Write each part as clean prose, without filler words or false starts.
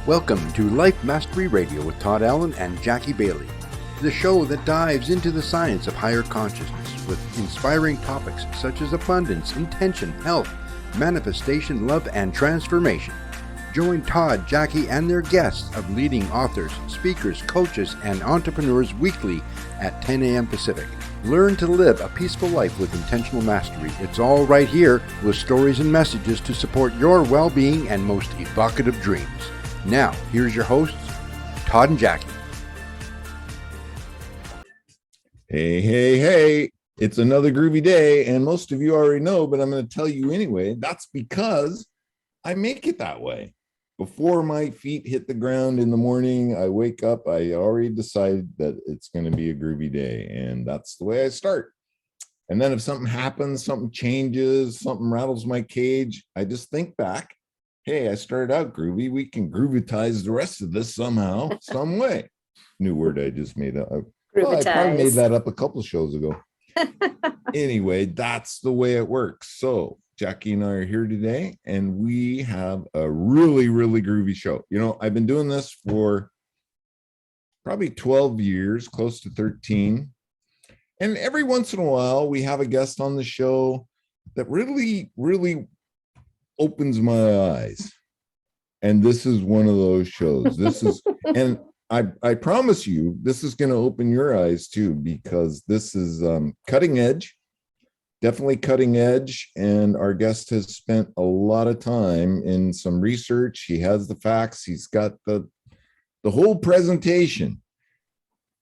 Welcome to Life Mastery Radio with Todd Allen and Jackie Bailey, the show that dives into the science of higher consciousness with inspiring topics such as abundance, intention, health, manifestation, love, and transformation. Join Todd, Jackie, and their guests of leading authors, speakers, coaches, and entrepreneurs weekly at 10 a.m. Pacific. Learn to live a peaceful life with intentional mastery. It's all right here with stories and messages to support your well-being and most evocative dreams. Now, here's your hosts, Todd and Jackie. Hey. It's another groovy day, and most of you already know, but I'm going to tell you anyway. That's because I make it that way. Before my feet hit the ground in the morning, I wake up, I already decide that it's going to be a groovy day, and that's the way I start. And then if something happens, something changes, something rattles my cage, I just think back, hey, I started out groovy. We can groovitize the rest of this somehow, some way. New word I just made up. Well, I probably made that up a couple shows ago. Anyway, that's the way it works. So Jackie and I are here today, and we have a really groovy show. You know, I've been doing this for probably 12 years, close to 13. And every once in a while, we have a guest on the show that really opens my eyes. And this is one of those shows. This is, and I promise you, this is going to open your eyes too, because this is cutting edge, definitely cutting edge. And our guest has spent a lot of time in some research. He has the facts. He's got the whole presentation.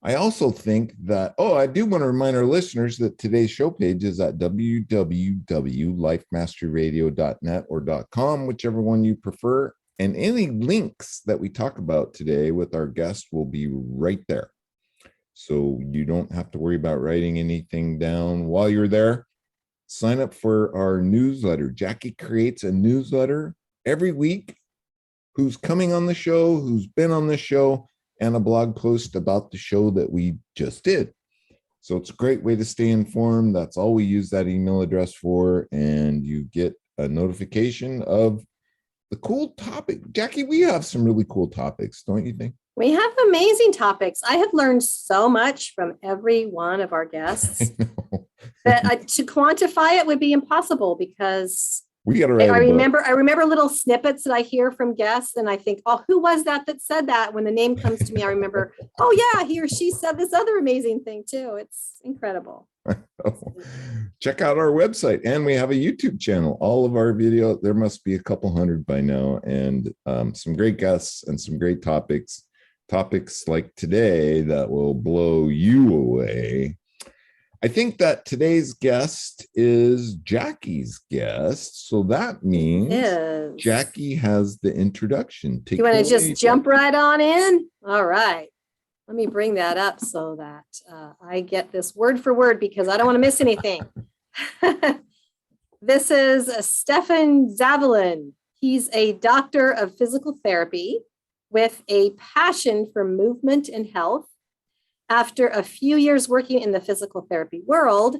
I also think that, I do want to remind our listeners that today's show page is at www.lifemasteryradio.net or .com, whichever one you prefer. And any links that we talk about today with our guest will be right there. So you don't have to worry about writing anything down while you're there. Sign up for our newsletter. Jackie creates a newsletter every week. Who's coming on the show, who's been on the show, and a blog post about the show that we just did. So it's a great way to stay informed. That's all we use that email address for. And you get a notification of the cool topic. Jackie, we have some really cool topics, don't you think? We have amazing topics. I have learned so much from every one of our guests that to quantify it would be impossible, because we got to I remember little snippets that I hear from guests, and I think, who was that said that? When the name comes to me, I remember, he or she said this other amazing thing too. It's incredible. Check out our website, and we have a YouTube channel. All of our video, there must be a couple hundred by now, and some great guests and some great topics like today that will blow you away. I think that today's guest is Jackie's guest, so that means Jackie has the introduction. You want to just jump right on in? All right. Let me bring that up so that I get this word for word, because I don't want to miss anything. This is Stefan Zavalin. He's a doctor of physical therapy with a passion for movement and health. After a few years working in the physical therapy world,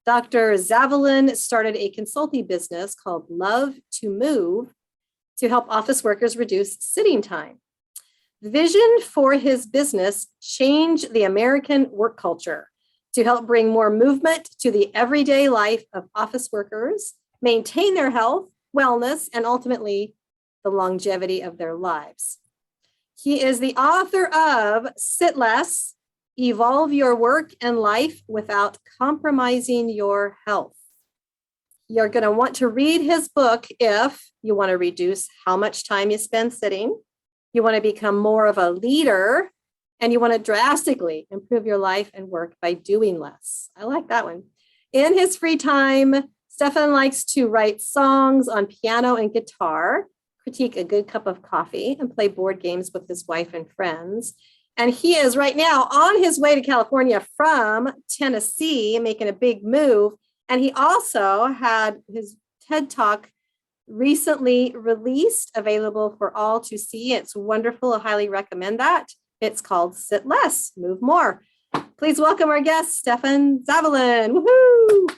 Dr. Zavalin started a consulting business called Love to Move to help office workers reduce sitting time. The vision for his business changed the American work culture to help bring more movement to the everyday life of office workers, maintain their health, wellness, and ultimately the longevity of their lives. He is the author of Sit Less, Evolve Your Work and Life Without Compromising Your Health. You're going to want to read his book if you want to reduce how much time you spend sitting, you want to become more of a leader, and you want to drastically improve your life and work by doing less. I like that one. In his free time, Stefan likes to write songs on piano and guitar, critique a good cup of coffee, and play board games with his wife and friends. And he is right now on his way to California from Tennessee, making a big move. And he also had his TED Talk recently released, available for all to see. It's wonderful. I highly recommend that. It's called Sit Less, Move More. Please welcome our guest, Stefan Zavalin. Woohoo!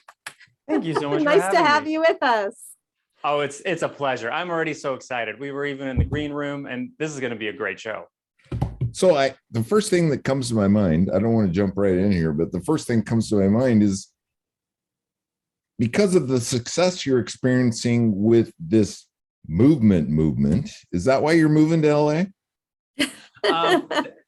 Thank you so much. Nice to have you with us. Oh, it's a pleasure. I'm already so excited. We were even in the green room, and this is going to be a great show. So the first thing that comes to my mind, I don't want to jump right in here, but the first thing that comes to my mind is because of the success you're experiencing with this movement. Is that why you're moving to LA?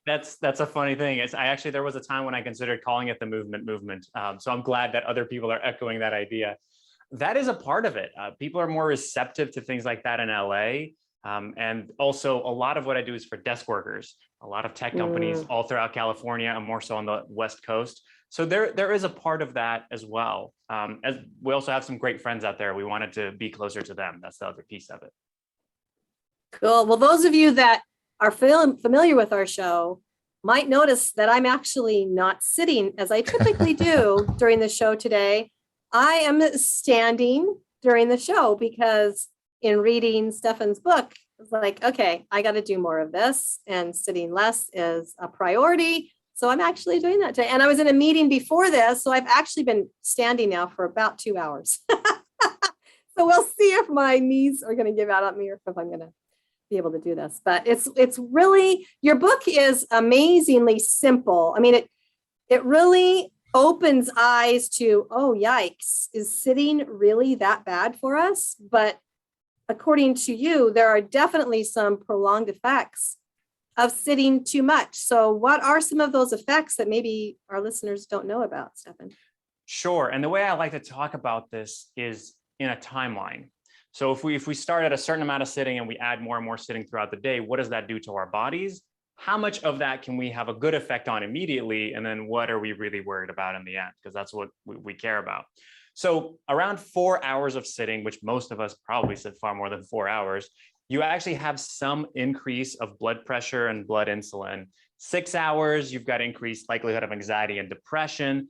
That's a funny thing. There was a time when I considered calling it the movement. So I'm glad that other people are echoing that idea. That is a part of it. People are more receptive to things like that in LA. And also a lot of what I do is for desk workers, a lot of tech companies all throughout California and more so on the West Coast. So there is a part of that as well. As we also have some great friends out there. We wanted to be closer to them. That's the other piece of it. Cool. Well, those of you that are familiar with our show might notice that I'm actually not sitting as I typically do during the show today. I am standing during the show because in reading Stefan's book, it's like, okay, I got to do more of this, and sitting less is a priority. So I'm actually doing that today. And I was in a meeting before this, so I've actually been standing now for about 2 hours. So we'll see if my knees are going to give out on me or if I'm going to be able to do this. But it's really, your book is amazingly simple. I mean, it really opens eyes to, oh, yikes, is sitting really that bad for us? But according to you, there are definitely some prolonged effects of sitting too much. So what are some of those effects that maybe our listeners don't know about, Stefan? Sure. And the way I like to talk about this is in a timeline. So if we start at a certain amount of sitting and we add more and more sitting throughout the day, what does that do to our bodies? How much of that can we have a good effect on immediately? And then what are we really worried about in the end? Because that's what we care about. So around 4 hours of sitting, which most of us probably sit far more than 4 hours, you actually have some increase of blood pressure and blood insulin. 6 hours, you've got increased likelihood of anxiety and depression.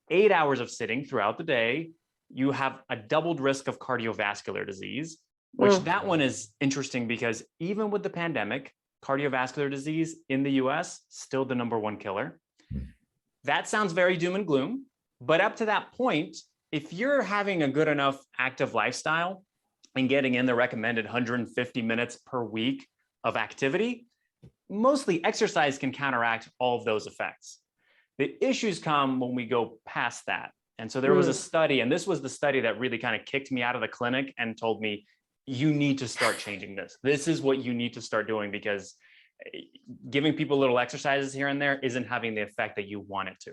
8 hours of sitting throughout the day, you have a doubled risk of cardiovascular disease, which that one is interesting because even with the pandemic, cardiovascular disease in the US, still the #1 killer. That sounds very doom and gloom, but up to that point, if you're having a good enough active lifestyle and getting in the recommended 150 minutes per week of activity, mostly exercise can counteract all of those effects. The issues come when we go past that. And so there was a study, and this was the study that really kind of kicked me out of the clinic and told me, you need to start changing this. This is what you need to start doing, because giving people little exercises here and there isn't having the effect that you want it to.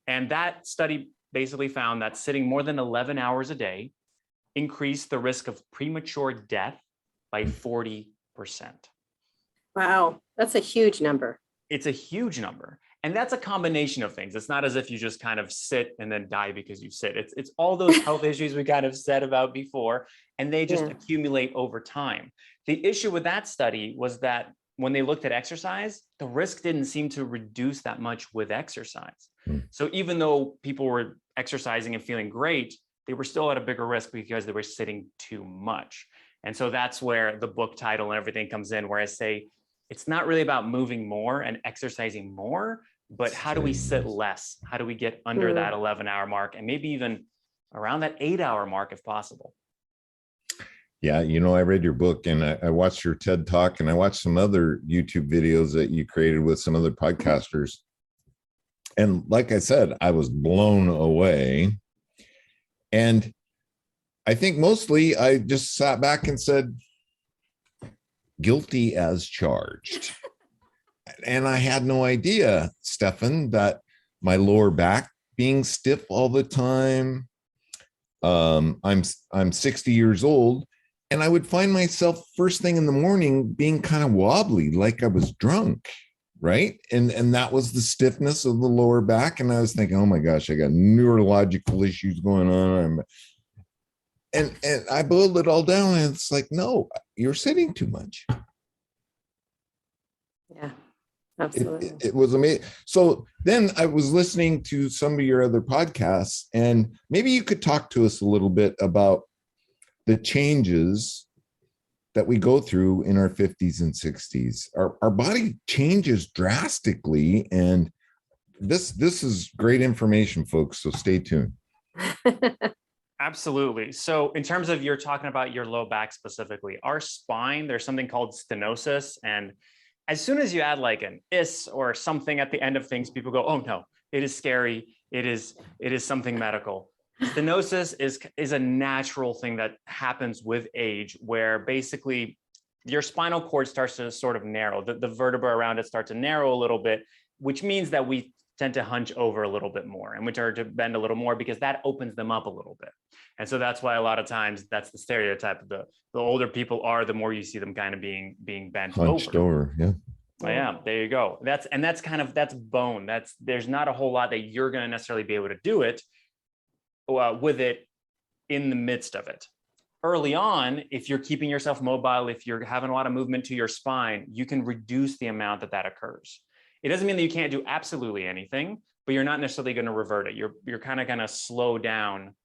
And that study basically found that sitting more than 11 hours a day increased the risk of premature death by 40%. Wow, that's a huge number. It's a huge number. And that's a combination of things. It's not as if you just kind of sit and then die because you sit. It's all those health issues we kind of said about before, and they just accumulate over time. The issue with that study was that when they looked at exercise, the risk didn't seem to reduce that much with exercise. So even though people were exercising and feeling great, they were still at a bigger risk because they were sitting too much. And so that's where the book title and everything comes in, where I say, it's not really about moving more and exercising more, but how do we sit less? How do we get under that 11-hour mark and maybe even around that 8-hour mark if possible? Yeah, I read your book and I watched your TED Talk and I watched some other YouTube videos that you created with some other podcasters. And like I said, I was blown away. And I think mostly I just sat back and said, guilty as charged. And I had no idea, Stefan, that my lower back being stiff all the time. I'm 60 years old, and I would find myself first thing in the morning being kind of wobbly, like I was drunk, right? And that was the stiffness of the lower back. And I was thinking, oh my gosh, I got neurological issues going on. And I boiled it all down, and it's like, no, you're sitting too much. Yeah. Absolutely. It was amazing. So then I was listening to some of your other podcasts, and maybe you could talk to us a little bit about the changes that we go through in our 50s and 60s. Our body changes drastically, and this is great information, folks. So stay tuned. Absolutely. So in terms of you're talking about your low back specifically, our spine, there's something called stenosis. And as soon as you add like an is or something at the end of things, people go, oh no, it is scary. It is something medical. Stenosis is a natural thing that happens with age, where basically your spinal cord starts to sort of narrow. The vertebra around it starts to narrow a little bit, which means that we tend to hunch over a little bit more and we start to bend a little more because that opens them up a little bit. And so that's why a lot of times that's the stereotype of the older people are, the more you see them kind of being bent Hunched over. Yeah. Oh, yeah, there you go. That's bone. There's not a whole lot that you're going to necessarily be able to do it with it in the midst of it. Early on, if you're keeping yourself mobile, if you're having a lot of movement to your spine, you can reduce the amount that occurs. It doesn't mean that you can't do absolutely anything, but you're not necessarily going to revert it. You're kind of going to slow down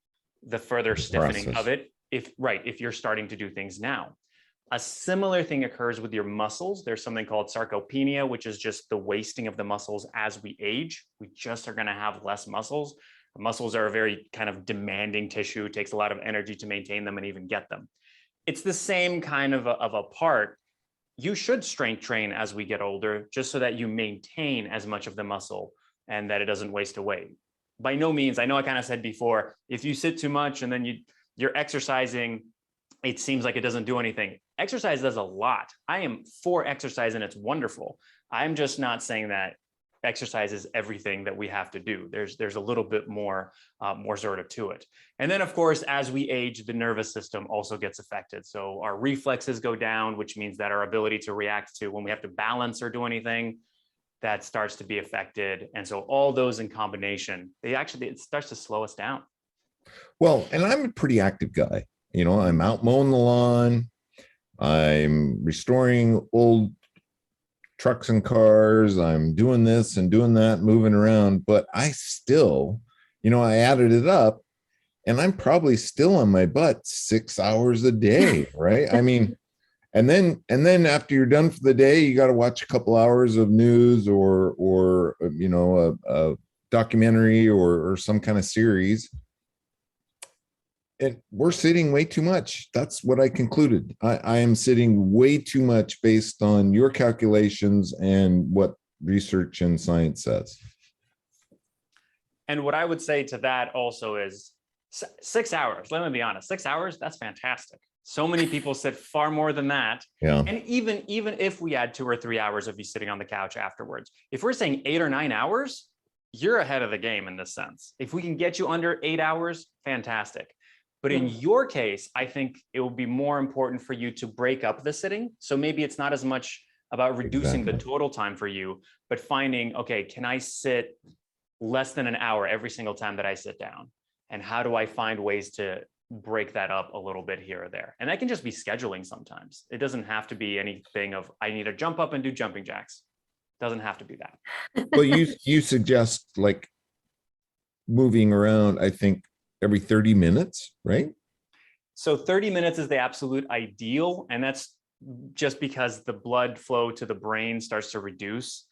the further stiffening process of it if you're starting to do things now. A similar thing occurs with your muscles. There's something called sarcopenia, which is just the wasting of the muscles as we age. We just are going to have less muscles. Muscles are a very kind of demanding tissue. It takes a lot of energy to maintain them and even get them. It's the same kind of a part. You should strength train as we get older, just so that you maintain as much of the muscle and that it doesn't waste away. By no means, I know I kind of said before, if you sit too much and then you're exercising, it seems like it doesn't do anything. Exercise does a lot. I am for exercise and it's wonderful. I'm just not saying that exercise is everything that we have to do. There's a little bit more sort of to it. And then of course, as we age, the nervous system also gets affected. So our reflexes go down, which means that our ability to react to when we have to balance or do anything, that starts to be affected. And so all those in combination, it starts to slow us down. Well, and I'm a pretty active guy. You know, I'm out mowing the lawn. I'm restoring old trucks and cars. I'm doing this and doing that, moving around, but I still, you know, I added it up and I'm probably still on my butt 6 hours a day. Right. I mean, and then after you're done for the day, you got to watch a couple hours of news or, you know, a documentary or some kind of series. And we're sitting way too much. That's what I concluded. I am sitting way too much based on your calculations and what research and science says. And what I would say to that also is 6 hours. Let me be honest, 6 hours, that's fantastic. So many people sit far more than that. Yeah. And even if we add 2 or 3 hours of you sitting on the couch afterwards, if we're saying 8 or 9 hours, you're ahead of the game in this sense. If we can get you under 8 hours, fantastic. But in your case, I think it will be more important for you to break up the sitting. So maybe it's not as much about reducing the total time for you, but finding, okay, can I sit less than an hour every single time that I sit down? And how do I find ways to break that up a little bit here or there? And that can just be scheduling sometimes. It doesn't have to be anything of, I need to jump up and do jumping jacks. It doesn't have to be that. Well, you suggest like moving around, I think, every 30 minutes, right? So 30 minutes is the absolute ideal. And that's just because the blood flow to the brain starts to reduce.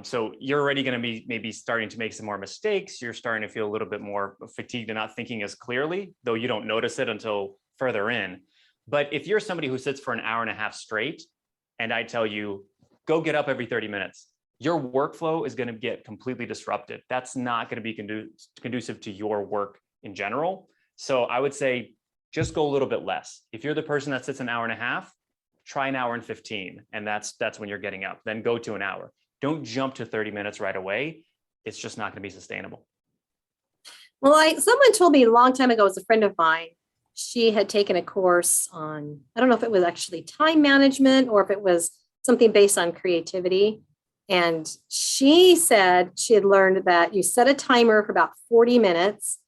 So you're already going to be maybe starting to make some more mistakes. You're starting to feel a little bit more fatigued and not thinking as clearly, though you don't notice it until further in. But if you're somebody who sits for an hour and a half straight, and I tell you, go get up every 30 minutes, your workflow is going to get completely disrupted. That's not going to be conducive to your work in general. So I would say just go a little bit less. If you're the person that sits an hour and a half, try an hour and 15. And that's when you're getting up. Then go to an hour. Don't jump to 30 minutes right away. It's just not going to be sustainable. Well, someone told me a long time ago, it was a friend of mine. She had taken a course on, I don't know if it was actually time management or if it was something based on creativity. And she said she had learned that you set a timer for about 40 minutes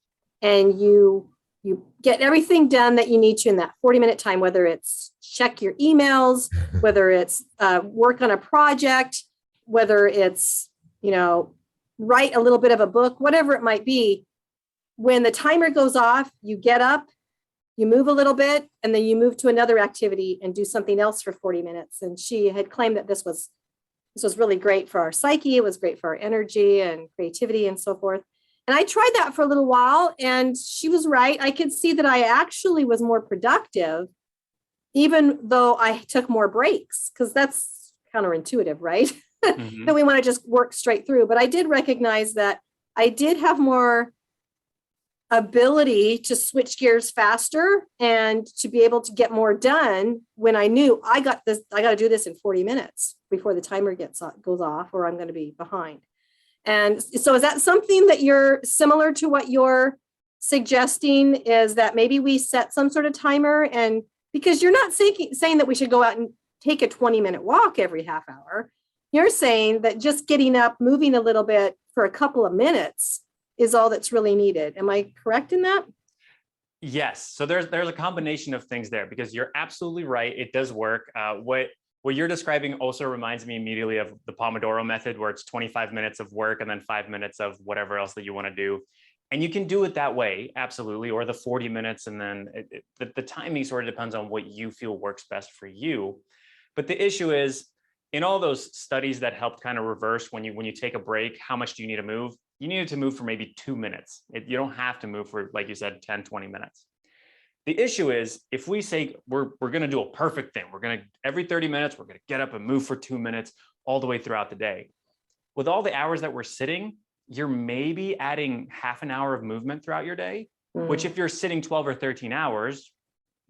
and you get everything done that you need to in that 40-minute time, whether it's check your emails, whether it's work on a project, whether it's, you know, write a little bit of a book, whatever it might be. When the timer goes off, you get up, you move a little bit, and then you move to another activity and do something else for 40 minutes. And she had claimed that this was really great for our psyche. It was great for our energy and creativity and so forth. And I tried that for a little while, and she was right. I could see that I actually was more productive, even though I took more breaks, because that's counterintuitive, right? Mhm. That we want to just work straight through. But I did recognize that I did have more ability to switch gears faster and to be able to get more done when I knew I got to do this in 40 minutes before the timer goes off, or I'm going to be behind. And so is that something that you're similar to what you're suggesting, is that maybe we set some sort of timer? And because you're not saying that we should go out and take a 20-minute walk every half hour. You're saying that just getting up, moving a little bit for a couple of minutes is all that's really needed. Am I correct in that? Yes. So there's a combination of things there, because you're absolutely right. It does work. What you're describing also reminds me immediately of the Pomodoro method, where it's 25 minutes of work and then 5 minutes of whatever else that you want to do. And you can do it that way, absolutely, or the 40 minutes. And then the timing sort of depends on what you feel works best for you. But the issue is, in all those studies that helped kind of reverse when you take a break, how much do you need to move? You need to move for maybe 2 minutes. You don't have to move for, like you said, 10, 20 minutes. The issue is, if we say we're going to do a perfect thing, we're going to, every 30 minutes, we're going to get up and move for 2 minutes all the way throughout the day. With all the hours that we're sitting, you're maybe adding half an hour of movement throughout your day, which if you're sitting 12 or 13 hours,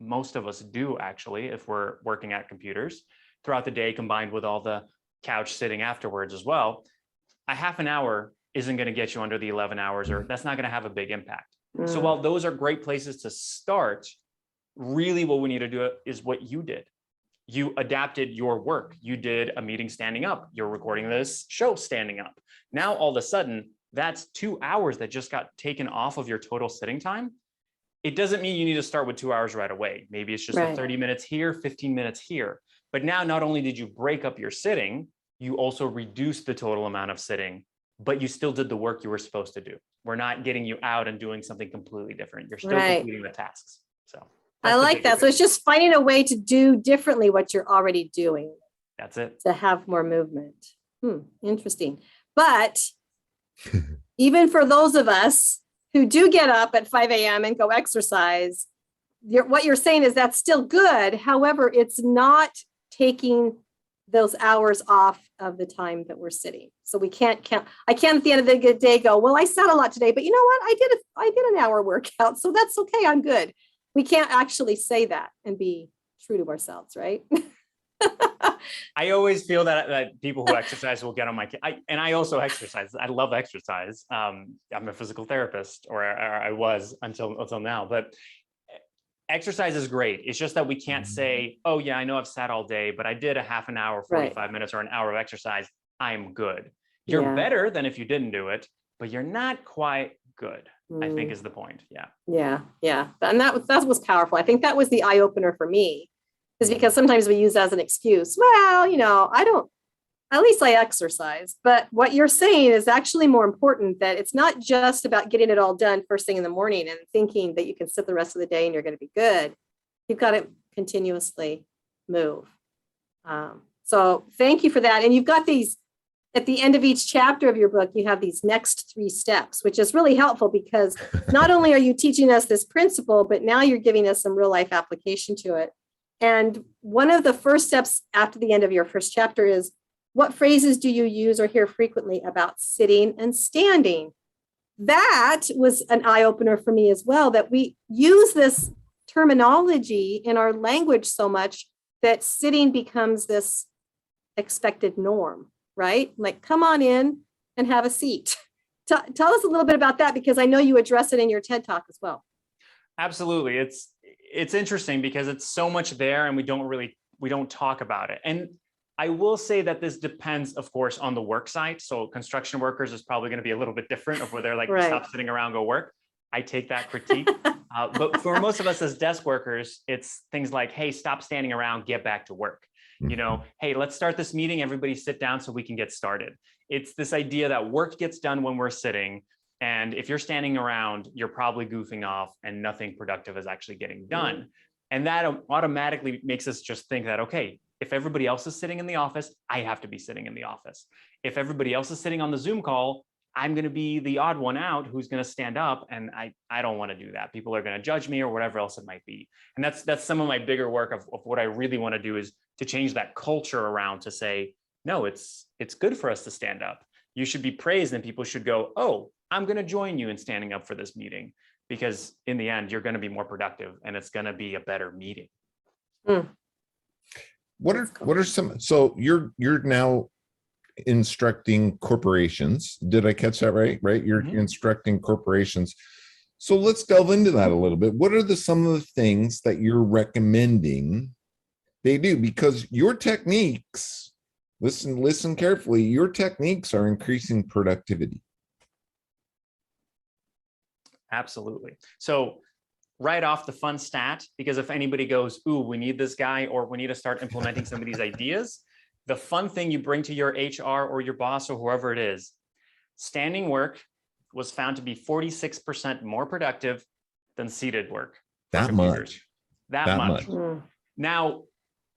most of us do actually, if we're working at computers throughout the day, combined with all the couch sitting afterwards as well, a half an hour isn't going to get you under the 11 hours, or that's not going to have a big impact. So while those are great places to start, really what we need to do is what you did. You adapted your work. You did a meeting standing up. You're recording this show standing up. Now, all of a sudden, that's 2 hours that just got taken off of your total sitting time. It doesn't mean you need to start with 2 hours right away. Maybe it's just 30 minutes here, 15 minutes here. But now, not only did you break up your sitting, you also reduced the total amount of sitting, but you still did the work you were supposed to do. We're not getting you out and doing something completely different. You're still completing the tasks. So I like that. So it's just finding a way to do differently what you're already doing. That's it. To have more movement. Interesting. But even for those of us who do get up at 5 a.m. and go exercise, what you're saying is that's still good. However, it's not taking those hours off of the time that we're sitting. So we can't count. I can't at the end of the day go, well, I sat a lot today, but you know what? I did an hour workout, so that's okay. I'm good. We can't actually say that and be true to ourselves, right? I always feel that people who exercise will get on my, and I also exercise. I love exercise. I'm a physical therapist, or I was until now, but exercise is great. It's just that we can't say, oh yeah, I know I've sat all day, but I did a half an hour, 45 minutes, or an hour of exercise. I'm good. You're better than if you didn't do it, but you're not quite good, I think is the point. Yeah. And that was powerful. I think that was the eye opener for me, is because sometimes we use that as an excuse. Well, at least I exercise. But what you're saying is actually more important, that it's not just about getting it all done first thing in the morning and thinking that you can sit the rest of the day and you're going to be good. You've got to continuously move. So thank you for that. And you've got these, at the end of each chapter of your book, you have these next 3 steps, which is really helpful, because not only are you teaching us this principle, but now you're giving us some real life application to it. And one of the first steps after the end of your first chapter is, what phrases do you use or hear frequently about sitting and standing? That was an eye-opener for me as well, that we use this terminology in our language so much that sitting becomes this expected norm, right? Like, come on in and have a seat. Tell us a little bit about that, because I know you address it in your TED Talk as well. Absolutely. It's interesting because it's so much there and we don't talk about it. And I will say that this depends, of course, on the work site. So construction workers is probably going to be a little bit different, of where they're like, stop sitting around, go work. I take that critique. But for most of us as desk workers, it's things like, hey, stop standing around, get back to work. Hey, let's start this meeting. Everybody sit down so we can get started. It's this idea that work gets done when we're sitting. And if you're standing around, you're probably goofing off and nothing productive is actually getting done. And that automatically makes us just think that, okay, if everybody else is sitting in the office, I have to be sitting in the office. If everybody else is sitting on the Zoom call, I'm going to be the odd one out who's going to stand up, and I don't want to do that. People are going to judge me or whatever else it might be. And that's some of my bigger work of what I really want to do, is to change that culture around to say, no, it's good for us to stand up. You should be praised, and people should go, oh, I'm going to join you in standing up for this meeting, because in the end, you're going to be more productive and it's going to be a better meeting. What are some, so you're now instructing corporations. Did I catch that right? You're instructing corporations. So let's delve into that a little bit. What are some of the things that you're recommending they do? Because your techniques, listen carefully, your techniques are increasing productivity. Absolutely. So right off, the fun stat, because if anybody goes, ooh, we need this guy, or we need to start implementing some of these ideas, the fun thing you bring to your HR or your boss or whoever it is, standing work was found to be 46% more productive than seated work. That much. That much. Now,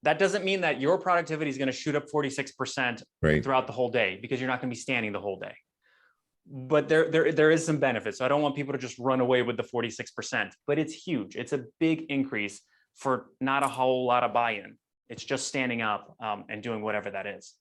that doesn't mean that your productivity is going to shoot up 46% throughout the whole day, because you're not going to be standing the whole day. But there is some benefit. So I don't want people to just run away with the 46%, but it's huge. It's a big increase for not a whole lot of buy-in. It's just standing up and doing whatever that is.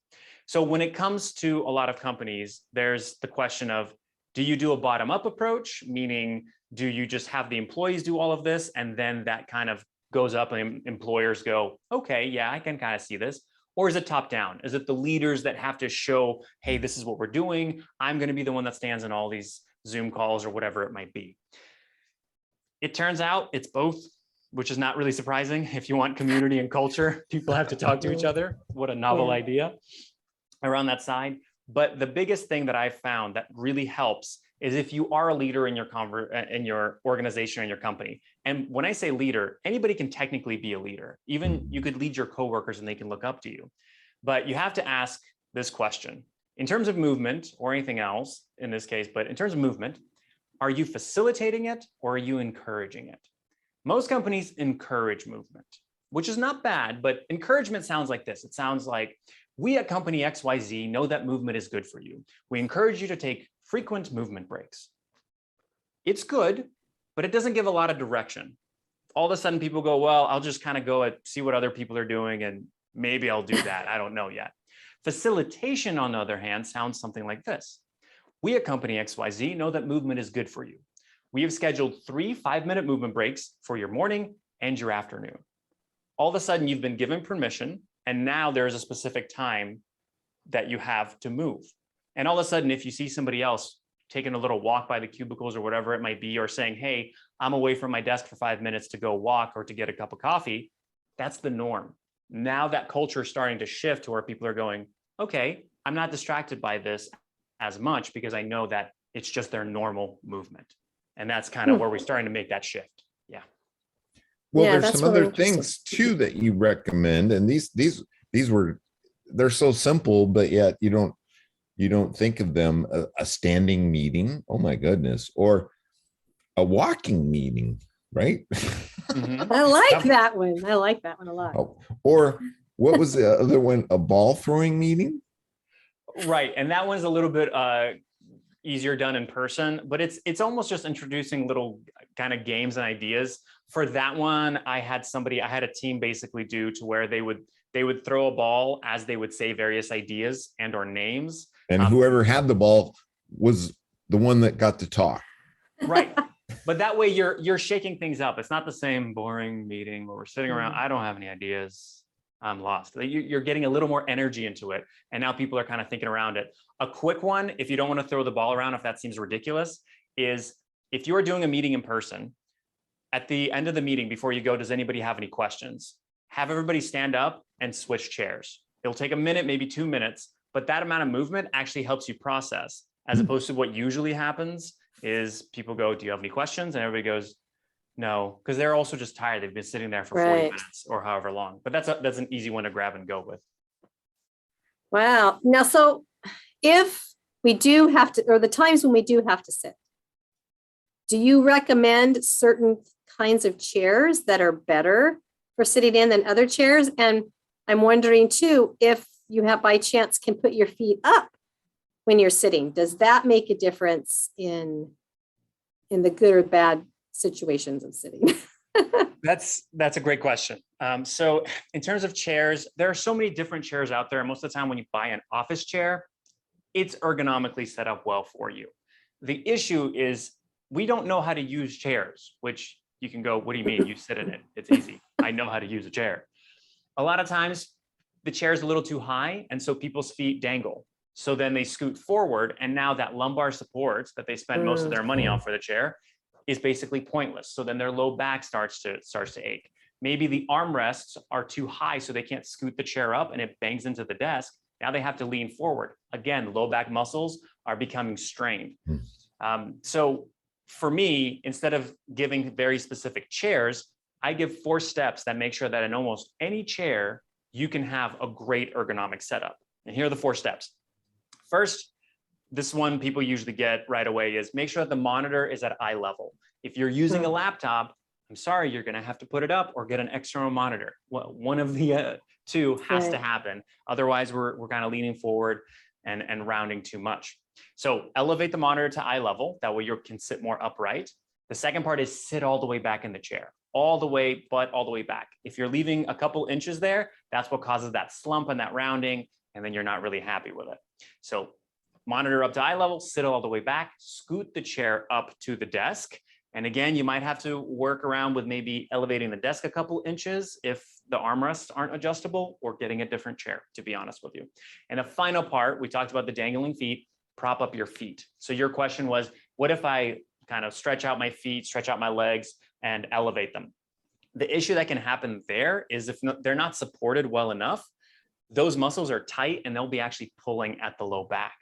So when it comes to a lot of companies, there's the question of, do you do a bottom-up approach? Meaning, do you just have the employees do all of this, and then that kind of goes up and employers go, okay, yeah, I can kind of see this? Or is it top down? Is it the leaders that have to show, hey, this is what we're doing. I'm going to be the one that stands in all these Zoom calls or whatever it might be. It turns out it's both, which is not really surprising. If you want community and culture, people have to talk to each other. What a novel idea around that side. But the biggest thing that I've found that really helps is if you are a leader in your organization or in your company. And when I say leader, anybody can technically be a leader. Even you could lead your coworkers and they can look up to you. But you have to ask this question. In terms of movement or anything else in this case, but in terms of movement, are you facilitating it or are you encouraging it? Most companies encourage movement, which is not bad, but encouragement sounds like this. It sounds like, we at company XYZ know that movement is good for you. We encourage you to take frequent movement breaks. It's good, but it doesn't give a lot of direction. All of a sudden people go, well, I'll just kind of go and see what other people are doing and maybe I'll do that. I don't know yet. Facilitation, on the other hand, sounds something like this. We at company XYZ know that movement is good for you. We have scheduled 3 5-minute movement breaks for your morning and your afternoon. All of a sudden you've been given permission, and now there is a specific time that you have to move. And all of a sudden, if you see somebody else taking a little walk by the cubicles or whatever it might be, or saying, hey, I'm away from my desk for 5 minutes to go walk or to get a cup of coffee, that's the norm. Now that culture is starting to shift to where people are going, okay, I'm not distracted by this as much because I know that it's just their normal movement. And that's kind of where we're starting to make that shift. Yeah. Well, there's some other things too that you recommend, and they're so simple, but yet you don't think of them. A standing meeting, oh my goodness, or a walking meeting, right? I like that one. I like that one a lot. Oh, or what was the other one? A ball throwing meeting? Right, and that one's a little bit easier done in person, but it's almost just introducing little kind of games and ideas. For that one, I had a team basically do to where they would throw a ball as they would say various ideas and or names. And whoever had the ball was the one that got to talk. Right. But that way you're shaking things up. It's not the same boring meeting where we're sitting around. I don't have any ideas. I'm lost. You're getting a little more energy into it. And now people are kind of thinking around it. A quick one, if you don't want to throw the ball around, if that seems ridiculous, is if you are doing a meeting in person, at the end of the meeting, before you go, does anybody have any questions? Have everybody stand up and switch chairs. It'll take a minute, maybe 2 minutes, but that amount of movement actually helps you process, as opposed to what usually happens is people go, do you have any questions? And everybody goes, no, because they're also just tired. They've been sitting there for 40 minutes or however long, but that's an easy one to grab and go with. Wow. Now, so if we do have to, or the times when we do have to sit, do you recommend certain kinds of chairs that are better for sitting in than other chairs? And I'm wondering too, if you have by chance can put your feet up when you're sitting? Does that make a difference in the good or bad situations of sitting? That's a great question. So in terms of chairs, there are so many different chairs out there. Most of the time when you buy an office chair, it's ergonomically set up well for you. The issue is we don't know how to use chairs, which you can go, what do you mean? You sit in it. It's easy. I know how to use a chair. A lot of times the chair is a little too high, and so people's feet dangle. So then they scoot forward, and now that lumbar support that they spend most of their money on for the chair is basically pointless. So then their low back starts to ache. Maybe the armrests are too high, so they can't scoot the chair up and it bangs into the desk. Now they have to lean forward. Again, low back muscles are becoming strained. So for me, instead of giving very specific chairs, I give 4 steps that make sure that in almost any chair, you can have a great ergonomic setup. And here are the 4 steps. First, this one people usually get right away is make sure that the monitor is at eye level. If you're using a laptop, I'm sorry, you're going to have to put it up or get an external monitor. Well, one of the two has to happen. Otherwise, we're kind of leaning forward and rounding too much. So elevate the monitor to eye level. That way you can sit more upright. The second part is sit all the way back in the chair, all the way, but all the way back. If you're leaving a couple inches there, that's what causes that slump and that rounding, and then you're not really happy with it. So monitor up to eye level, sit all the way back, scoot the chair up to the desk. And again, you might have to work around with maybe elevating the desk a couple inches if the armrests aren't adjustable, or getting a different chair, to be honest with you. And the final part, we talked about the dangling feet, prop up your feet. So your question was, what if I kind of stretch out my feet, stretch out my legs, and elevate them? The issue that can happen there is if they're not supported well enough, those muscles are tight and they'll be actually pulling at the low back.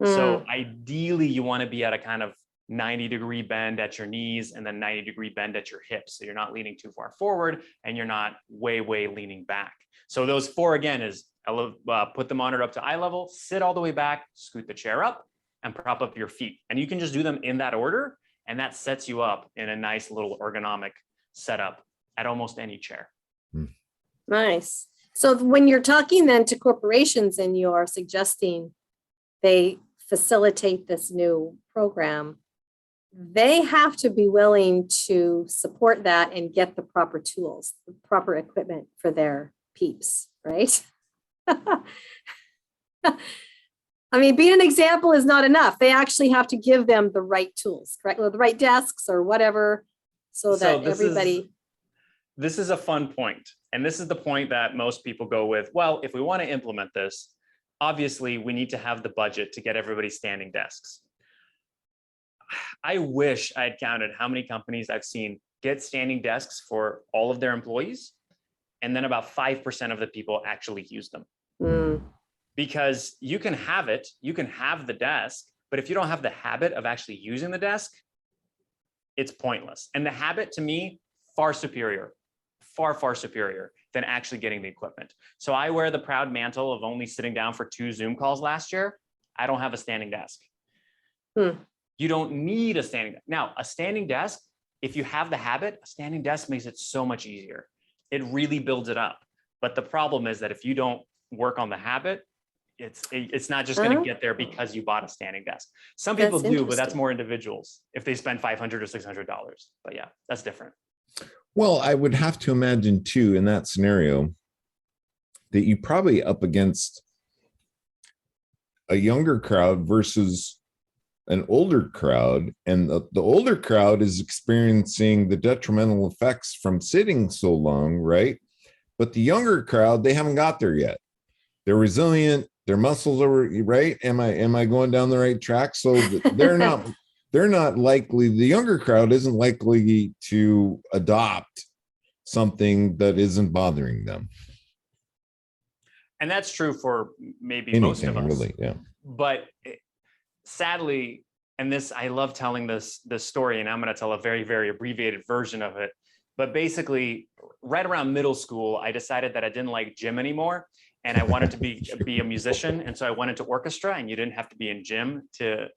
So ideally you want to be at a kind of 90-degree bend at your knees and then 90-degree bend at your hips. So you're not leaning too far forward and you're not way leaning back. So those 4 again is put the monitor up to eye level, sit all the way back, scoot the chair up, and prop up your feet. And you can just do them in that order, and that sets you up in a nice little ergonomic setup at almost any chair. Nice. So when you're talking then to corporations and you are suggesting they facilitate this new program, they have to be willing to support that and get the proper tools, the proper equipment for their peeps, right? I mean, being an example is not enough. They actually have to give them the right tools, correct? Or the right desks or whatever, so that everybody. This is a fun point. And this is the point that most people go with, well, if we want to implement this, obviously we need to have the budget to get everybody standing desks. I wish I had counted how many companies I've seen get standing desks for all of their employees, and then about 5% of the people actually use them. Because you can have it, you can have the desk, but if you don't have the habit of actually using the desk, it's pointless. And the habit, to me, far superior than actually getting the equipment. So I wear the proud mantle of only sitting down for 2 Zoom calls last year. I don't have a standing desk. You don't need a standing desk. Now, a standing desk, if you have the habit, a standing desk makes it so much easier. It really builds it up. But the problem is that if you don't work on the habit, it's not just going to get there because you bought a standing desk. Some people do, but that's more individuals if they spend $500 or $600. But yeah, that's different. Well, I would have to imagine too, in that scenario, that you probably up against a younger crowd versus an older crowd, and the older crowd is experiencing the detrimental effects from sitting so long, right? But the younger crowd, they haven't got there yet. They're resilient, their muscles are right. Am I going down the right track? So they're not likely, the younger crowd isn't likely to adopt something that isn't bothering them. And that's true for maybe most of us. Really, yeah. But sadly, and this, I love telling this story, and I'm going to tell a very, very abbreviated version of it. But basically, right around middle school, I decided that I didn't like gym anymore, and I wanted to be a musician. And so I went into orchestra, and you didn't have to be in gym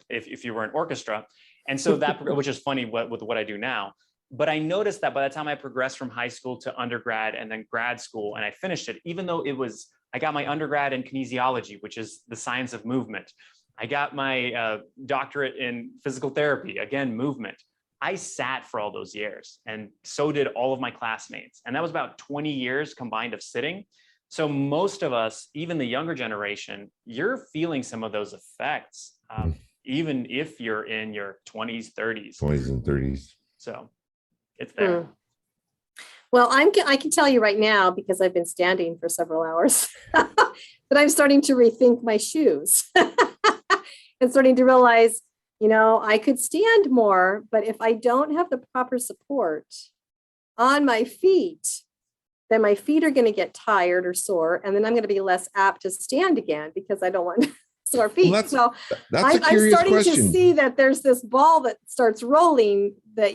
if you were in orchestra. And so that, which is funny with what I do now. But I noticed that by the time I progressed from high school to undergrad and then grad school, and I finished it, even though I got my undergrad in kinesiology, which is the science of movement. I got my doctorate in physical therapy, again, movement. I sat for all those years, and so did all of my classmates. And that was about 20 years combined of sitting. So most of us, even the younger generation, you're feeling some of those effects, even if you're in your 20s, 30s. 20s and 30s. So it's there. Well, I can tell you right now, because I've been standing for several hours, that I'm starting to rethink my shoes and starting to realize, I could stand more, but if I don't have the proper support on my feet, then my feet are going to get tired or sore, and then I'm going to be less apt to stand again because I don't want sore feet. Well, so I'm starting question. to see that there's this ball that starts rolling that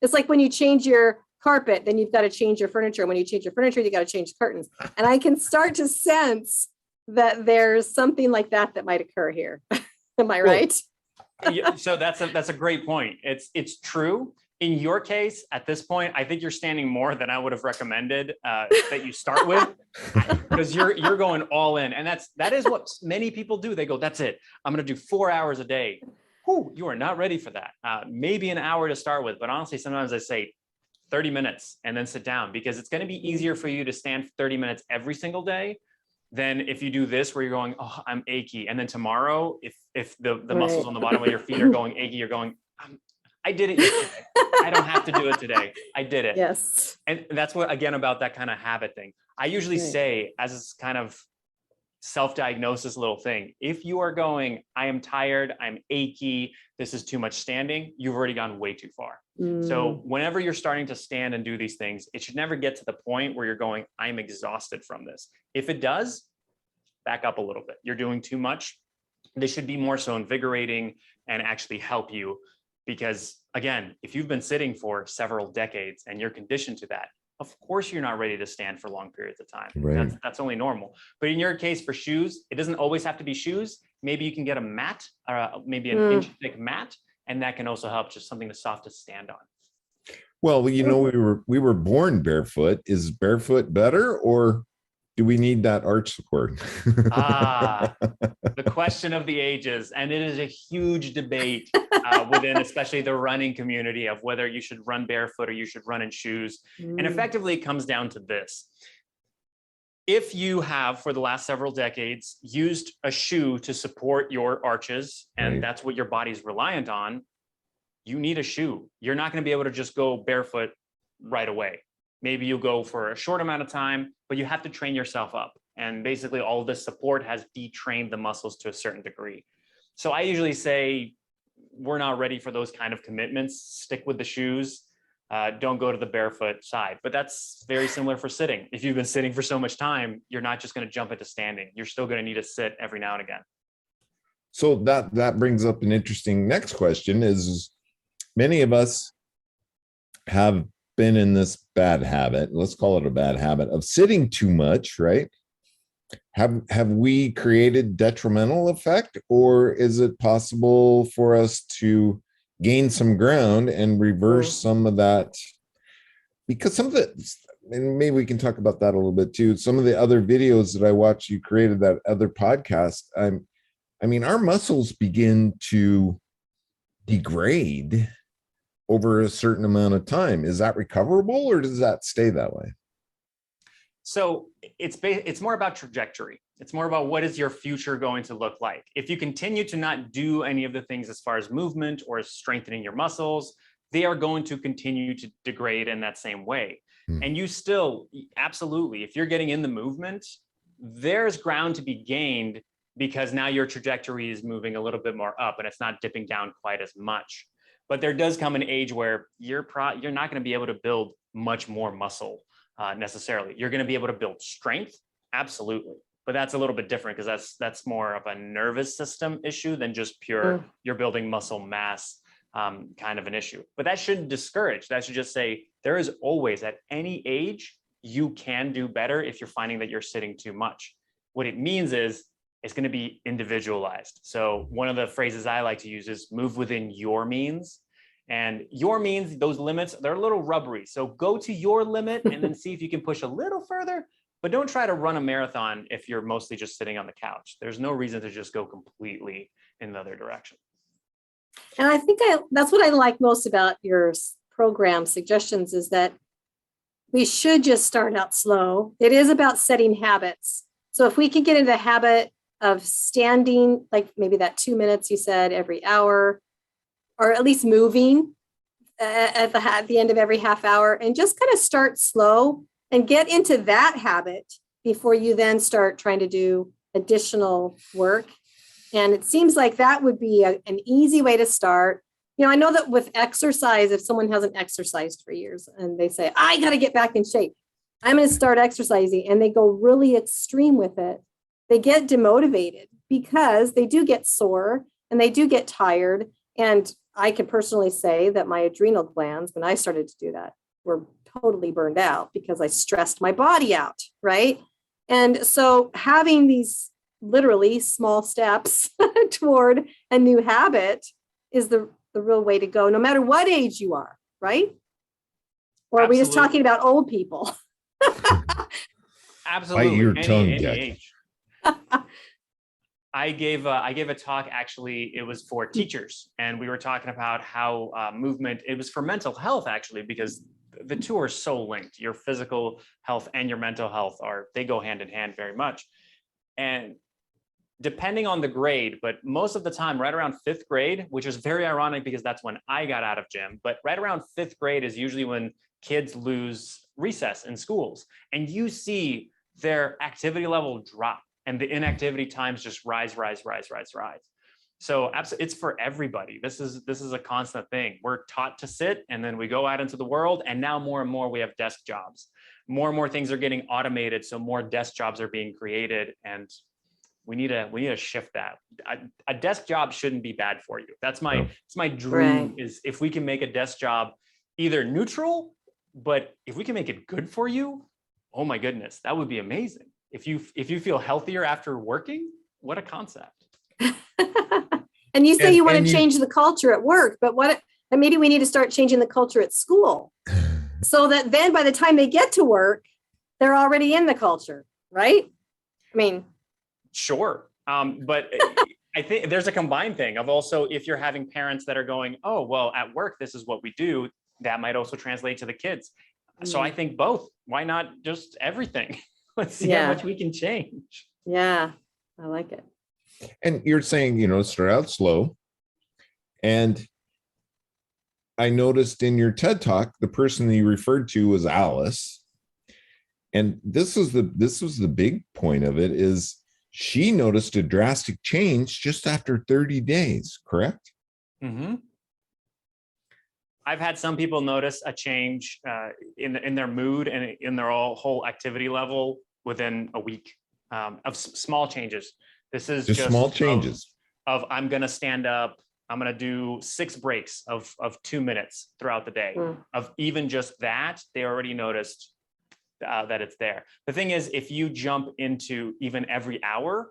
it's like when you change your carpet, then you've got to change your furniture. When you change your furniture, you got to change curtains. And I can start to sense that there's something like that might occur here. Am I right? Yeah, so that's a great point. It's true. In your case, at this point, I think you're standing more than I would have recommended that you start with, because you're going all in, and that is what many people do. They go, "That's it. I'm going to do 4 hours a day." Whew, you are not ready for that. Maybe an hour to start with, but honestly, sometimes I say 30 minutes and then sit down, because it's going to be easier for you to stand 30 minutes every single day than if you do this where you're going, "Oh, I'm achy," and then tomorrow, if the muscles on the bottom of your feet are going achy, you're going, I did it yesterday. I don't have to do it today. I did it. Yes. And that's what, again, about that kind of habit thing. I usually say, as this kind of self-diagnosis little thing, if you are going, I am tired, I'm achy, this is too much standing, you've already gone way too far. So whenever you're starting to stand and do these things, it should never get to the point where you're going, I'm exhausted from this. If it does, back up a little bit. You're doing too much. This should be more so invigorating and actually help you. Because again, if you've been sitting for several decades and you're conditioned to that, of course you're not ready to stand for long periods of time. Right. That's only normal. But in your case, for shoes, it doesn't always have to be shoes. Maybe you can get a mat, maybe an inch thick mat, and that can also help, just something soft to stand on. Well, we were born barefoot. Is barefoot better, or do we need that arch support? The question of the ages, and it is a huge debate within especially the running community of whether you should run barefoot or you should run in shoes. And effectively it comes down to this. If you have, for the last several decades, used a shoe to support your arches, and that's what your body's reliant on, you need a shoe. You're not going to be able to just go barefoot right away. Maybe you'll go for a short amount of time, but you have to train yourself up. And basically all of this support has detrained the muscles to a certain degree. So I usually say, we're not ready for those kind of commitments. Stick with the shoes. Don't go to the barefoot side. But that's very similar for sitting. If you've been sitting for so much time, you're not just going to jump into standing. You're still going to need to sit every now and again. So that brings up an interesting next question is, many of us have been in this bad habit, let's call it a bad habit, of sitting too much, right? Have we created detrimental effect, or is it possible for us to gain some ground and reverse some of that? Because some of the, and maybe we can talk about that a little bit too, some of the other videos that I watched, you created that other podcast. I mean, our muscles begin to degrade over a certain amount of time. Is that recoverable, or does that stay that way? So it's more about trajectory. It's more about what is your future going to look like. If you continue to not do any of the things as far as movement or strengthening your muscles, they are going to continue to degrade in that same way. And you still, absolutely, if you're getting in the movement, there's ground to be gained, because now your trajectory is moving a little bit more up and it's not dipping down quite as much. But there does come an age where you're not going to be able to build much more muscle necessarily. You're going to be able to build strength, absolutely, but that's a little bit different, because that's more of a nervous system issue than just pure you're building muscle mass kind of an issue. But that shouldn't discourage. That should just say there is always, at any age, you can do better if you're finding that you're sitting too much. What it means is it's going to be individualized. So one of the phrases I like to use is move within your means. And your means, those limits, they're a little rubbery. So go to your limit and then see if you can push a little further, but don't try to run a marathon if you're mostly just sitting on the couch. There's no reason to just go completely in the other direction. And I think that's what I like most about your program suggestions is that we should just start out slow. It is about setting habits. So if we can get into the habit of standing, like maybe that 2 minutes you said every hour, or at least moving at the end of every half hour, and just kind of start slow and get into that habit before you then start trying to do additional work. And it seems like that would be an easy way to start. You know, I know that with exercise, if someone hasn't exercised for years and they say, I got to get back in shape, I'm going to start exercising, and they go really extreme with it, they get demotivated because they do get sore and they do get tired. And I can personally say that my adrenal glands, when I started to do that, were totally burned out because I stressed my body out, right? And so having these literally small steps toward a new habit is the real way to go, no matter what age you are, right? Or are we just talking about old people? Absolutely. Bite your tongue, any Jack. age. I gave a talk, actually, it was for teachers, and we were talking about how movement, it was for mental health, actually, because the two are so linked. Your physical health and your mental health they go hand in hand very much. And depending on the grade, but most of the time, right around 5th grade, which is very ironic because that's when I got out of gym, but right around 5th grade is usually when kids lose recess in schools, and you see their activity level drop and the inactivity times just rise. So it's for everybody. This is a constant thing. We're taught to sit, and then we go out into the world, and now more and more we have desk jobs. More and more things are getting automated, so more desk jobs are being created, and we need to shift that. A desk job shouldn't be bad for you. It's my dream, Right. is if we can make a desk job either neutral, but if we can make it good for you, oh my goodness, that would be amazing. If you feel healthier after working, what a concept. And you say you want to change the culture at work, but and maybe we need to start changing the culture at school so that then by the time they get to work, they're already in the culture, right? I mean, sure. But I think there's a combined thing of also, if you're having parents that are going, oh, well, at work, this is what we do, that might also translate to the kids. So I think both. Why not just everything? Let's see how much we can change. Yeah, I like it. And you're saying, start out slow. And I noticed in your TED Talk, the person that you referred to was Alice. And this was the big point of it, is she noticed a drastic change just after 30 days, correct? Mm-hmm. I've had some people notice a change in their mood and in their whole activity level within a week of small changes. This is just small changes of I'm going to stand up. I'm going to do 6 breaks of 2 minutes throughout the day. Of even just that, they already noticed that it's there. The thing is, if you jump into even every hour,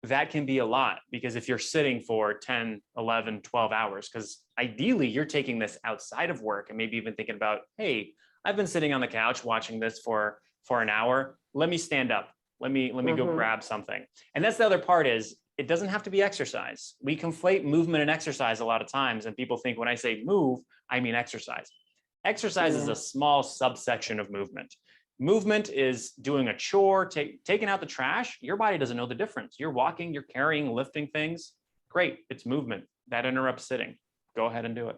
that can be a lot, because if you're sitting for 10, 11, 12 hours, because ideally you're taking this outside of work and maybe even thinking about, hey, I've been sitting on the couch watching this for an hour. Let me stand up. Let me go grab something. And that's the other part, is it doesn't have to be exercise. We conflate movement and exercise a lot of times. And people think when I say move, I mean exercise. Exercise is a small subsection of movement. Movement is doing a chore, taking out the trash. Your body doesn't know the difference. You're walking, you're carrying, lifting things. Great, it's movement. That interrupts sitting. Go ahead and do it.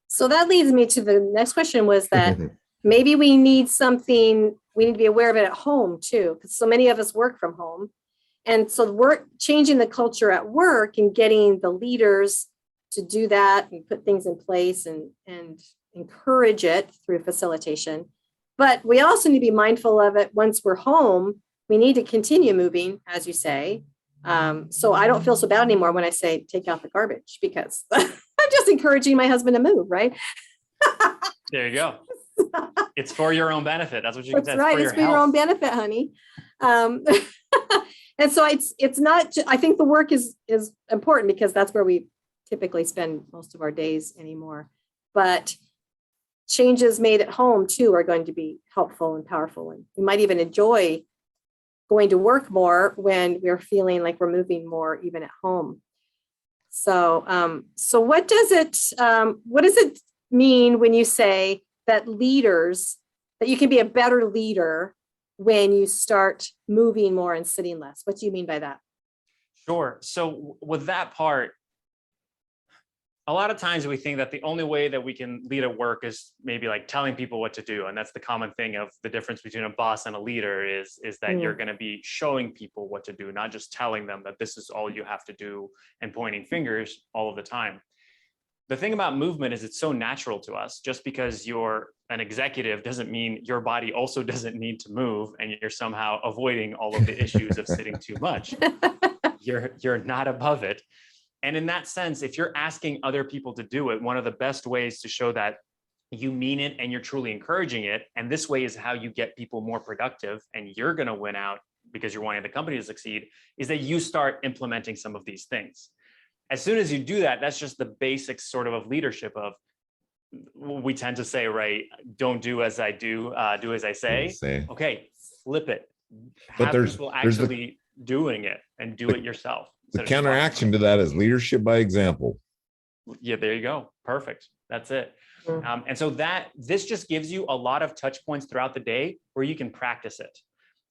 So that leads me to the next question, was that maybe we need to be aware of it at home too, because so many of us work from home. And so we're changing the culture at work and getting the leaders to do that and put things in place and encourage it through facilitation. But we also need to be mindful of it once we're home. We need to continue moving, as you say. So I don't feel so bad anymore when I say take out the garbage, because I'm just encouraging my husband to move, right? There you go. It's for your own benefit. That's what you can say. That's right. It's for your own benefit, honey. And so it's not, I think the work is important because that's where we typically spend most of our days anymore. But changes made at home too are going to be helpful and powerful. And we might even enjoy going to work more when we're feeling like we're moving more even at home. So, so what does it mean when you say that that you can be a better leader when you start moving more and sitting less? What do you mean by that? Sure. So with that part, a lot of times we think that the only way that we can lead at work is maybe like telling people what to do. And that's the common thing of the difference between a boss and a leader is that you're going to be showing people what to do, not just telling them that this is all you have to do and pointing fingers all of the time. The thing about movement is it's so natural to us. Just because you're an executive doesn't mean your body also doesn't need to move and you're somehow avoiding all of the issues of sitting too much. You're not above it. And in that sense, if you're asking other people to do it, one of the best ways to show that you mean it and you're truly encouraging it, and this way is how you get people more productive and you're going to win out because you're wanting the company to succeed, is that you start implementing some of these things. As soon as you do that, that's just the basic sort of leadership of, we tend to say, right, don't do as I do, do as I say. Okay, flip it. Have people actually doing it and do it yourself. The counteraction to that is leadership by example. Yeah, there you go. Perfect. That's it. And so this just gives you a lot of touch points throughout the day where you can practice it.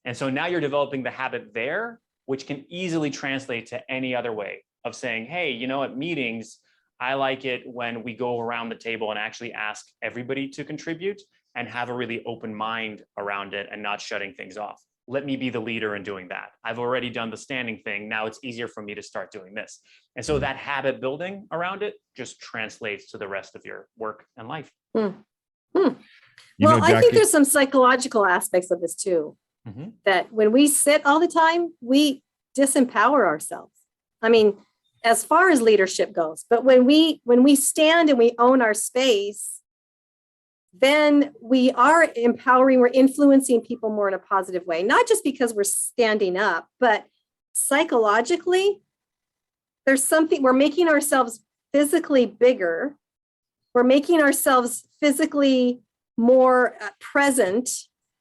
And so now you're developing the habit there, which can easily translate to any other way of saying, hey, at meetings, I like it when we go around the table and actually ask everybody to contribute and have a really open mind around it and not shutting things off. Let me be the leader in doing that. I've already done the standing thing. Now it's easier for me to start doing this. And so that habit building around it just translates to the rest of your work and life. Well, I think there's some psychological aspects of this too, that when we sit all the time, we disempower ourselves. I mean, as far as leadership goes, but when we stand and we own our space, then we are empowering, we're influencing people more in a positive way, not just because we're standing up, but psychologically, there's something, we're making ourselves physically bigger. We're making ourselves physically more present,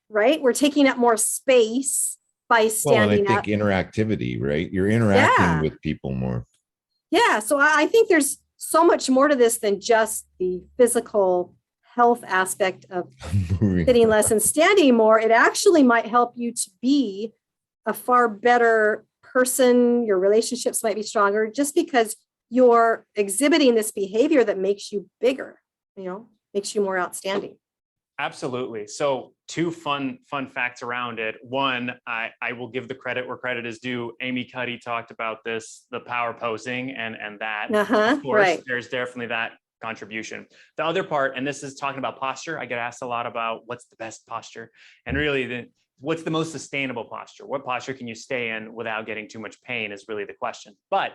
right? We're taking up more space by standing up. I think interactivity, right? You're interacting with people more. Yeah. So I think there's so much more to this than just the physical health aspect of sitting less and standing more. It actually might help you to be a far better person. Your relationships might be stronger just because you're exhibiting this behavior that makes you bigger, makes you more outstanding. Absolutely. So 2 fun facts around it. One, I will give the credit where credit is due. Amy Cuddy talked about this, the power posing and that. Of course, there's definitely that contribution. The other part, and this is talking about posture, I get asked a lot about what's the best posture, and really what's the most sustainable posture? What posture can you stay in without getting too much pain is really the question. But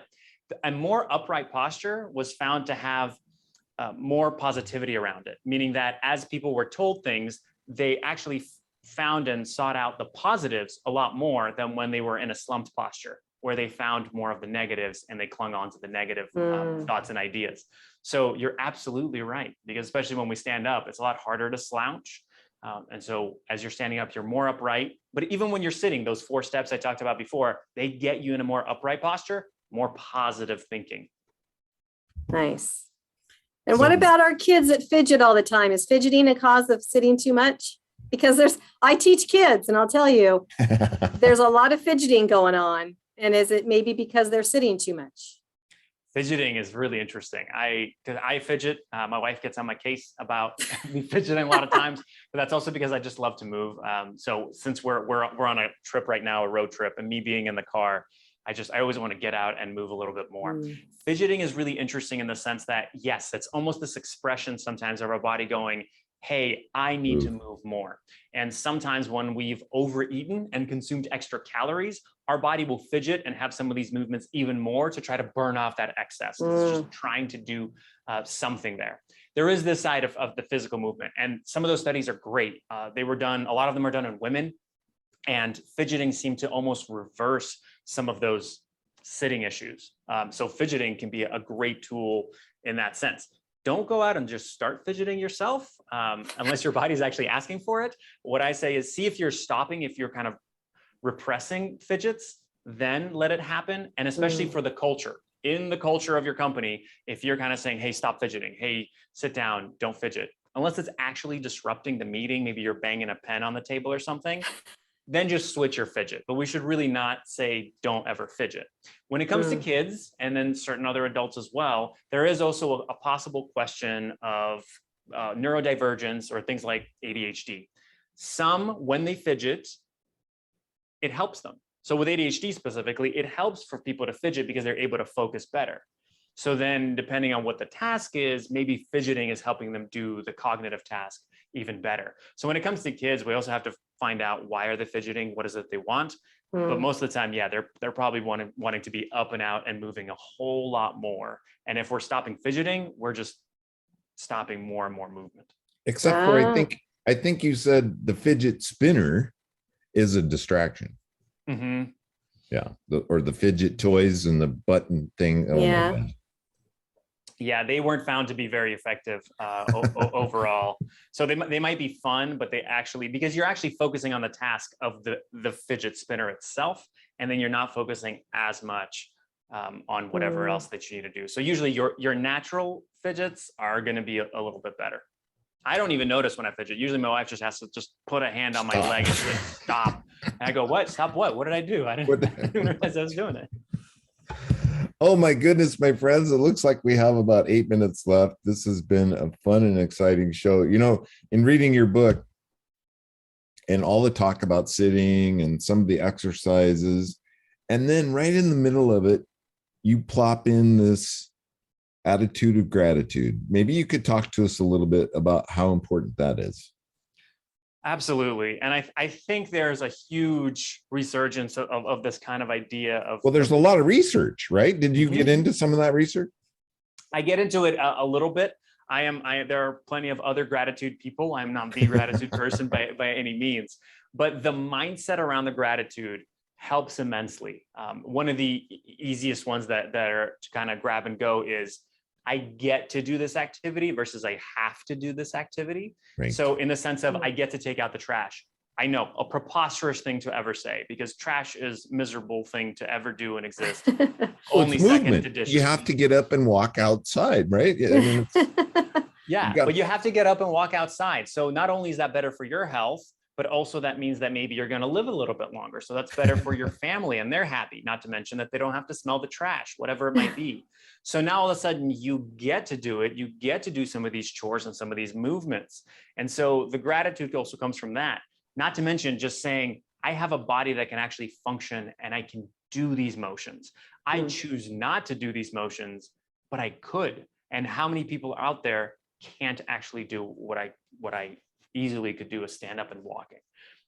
a more upright posture was found to have more positivity around it, meaning that as people were told things, they actually found and sought out the positives a lot more than when they were in a slumped posture, where they found more of the negatives and they clung on to the negative thoughts and ideas. So you're absolutely right, because especially when we stand up, it's a lot harder to slouch. And so as you're standing up, you're more upright. But even when you're sitting, those 4 steps I talked about before, they get you in a more upright posture, more positive thinking. Nice. And what about our kids that fidget all the time? Is fidgeting a cause of sitting too much? Because I teach kids, and I'll tell you, there's a lot of fidgeting going on. And is it maybe because they're sitting too much? Fidgeting is really interesting. Because I fidget. My wife gets on my case about me fidgeting a lot of times, but that's also because I just love to move. So since we're on a trip right now, a road trip, and me being in the car, I always want to get out and move a little bit more. Fidgeting is really interesting in the sense that, yes, it's almost this expression sometimes of our body going, hey, I need to move more. And sometimes when we've overeaten and consumed extra calories, our body will fidget and have some of these movements even more to try to burn off that excess. It's just trying to do something there. There is this side of the physical movement, and some of those studies are great. A lot of them are done in women, and fidgeting seemed to almost reverse some of those sitting issues. So fidgeting can be a great tool in that sense. don't go out and just start fidgeting yourself unless your body's actually asking for it. What I say is see if you're stopping, if you're kind of repressing fidgets, then let it happen. And especially for the culture, in the culture of your company, if you're kind of saying, hey, stop fidgeting, hey, sit down, don't fidget, unless it's actually disrupting the meeting, maybe you're banging a pen on the table or something, then just switch your fidget. But we should really not say don't ever fidget. When it comes to kids and then certain other adults as well, there is also a possible question of neurodivergence or things like ADHD. Some, when they fidget, it helps them. So with ADHD specifically, it helps for people to fidget because they're able to focus better. So then depending on what the task is, maybe fidgeting is helping them do the cognitive task even better. So when it comes to kids, we also have to find out why are they fidgeting? What is it they want? But most of the time, yeah, they're probably wanting to be up and out and moving a whole lot more. And if we're stopping fidgeting, we're just stopping more and more movement. Except for I think you said the fidget spinner is a distraction. Mm-hmm. Yeah, or the fidget toys and the button thing. Oh my God. Yeah, they weren't found to be very effective overall. So they might be fun, but they actually, because you're actually focusing on the task of the fidget spinner itself, and then you're not focusing as much on whatever else that you need to do. So usually your natural fidgets are going to be a little bit better. I don't even notice when I fidget. Usually my wife just has to just put a hand on my leg and say, stop. And I go, what? Stop what? What did I do? I didn't realize I was doing it. Oh my goodness, my friends, it looks like we have about 8 minutes left. This has been a fun and exciting show. You know, in reading your book and all the talk about sitting and some of the exercises, and then right in the middle of it, you plop in this attitude of gratitude. Maybe you could talk to us a little bit about how important that is. Absolutely. And I think there's a huge resurgence of this kind of idea of. Well, there's a lot of research, right? Did you get into some of that research? I get into it a little bit. There are plenty of other gratitude people. I'm not the gratitude person by any means, but the mindset around the gratitude helps immensely. One of the easiest ones that are to kind of grab and go is I get to do this activity versus I have to do this activity. Right. So in the sense of I get to take out the trash. I know, a preposterous thing to ever say, because trash is a miserable thing to ever do and exist. Only second to dishes. You have to get up and walk outside, right? I mean, but you have to get up and walk outside. So not only is that better for your health, but also that means that maybe you're going to live a little bit longer. So that's better for your family and they're happy, not to mention that they don't have to smell the trash, whatever it might be. So now all of a sudden you get to do it. You get to do some of these chores and some of these movements. And so the gratitude also comes from that, not to mention just saying, I have a body that can actually function and I can do these motions. I choose not to do these motions, but I could. And how many people out there can't actually do what I easily could do, is stand up and walking.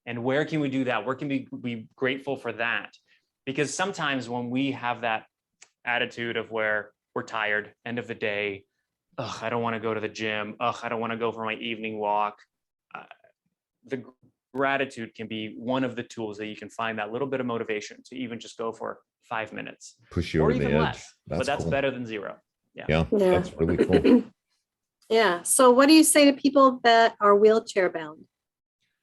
And where can we do that? Where can we be grateful for that? Because sometimes when we have that attitude of where we're tired, end of the day, I don't want to go to the gym. I don't want to go for my evening walk. The gratitude can be one of the tools that you can find that little bit of motivation to even just go for 5 minutes. Push you over the edge. Less, but that's cool. Better than zero. Yeah, that's really cool. Yeah. So what do you say to people that are wheelchair bound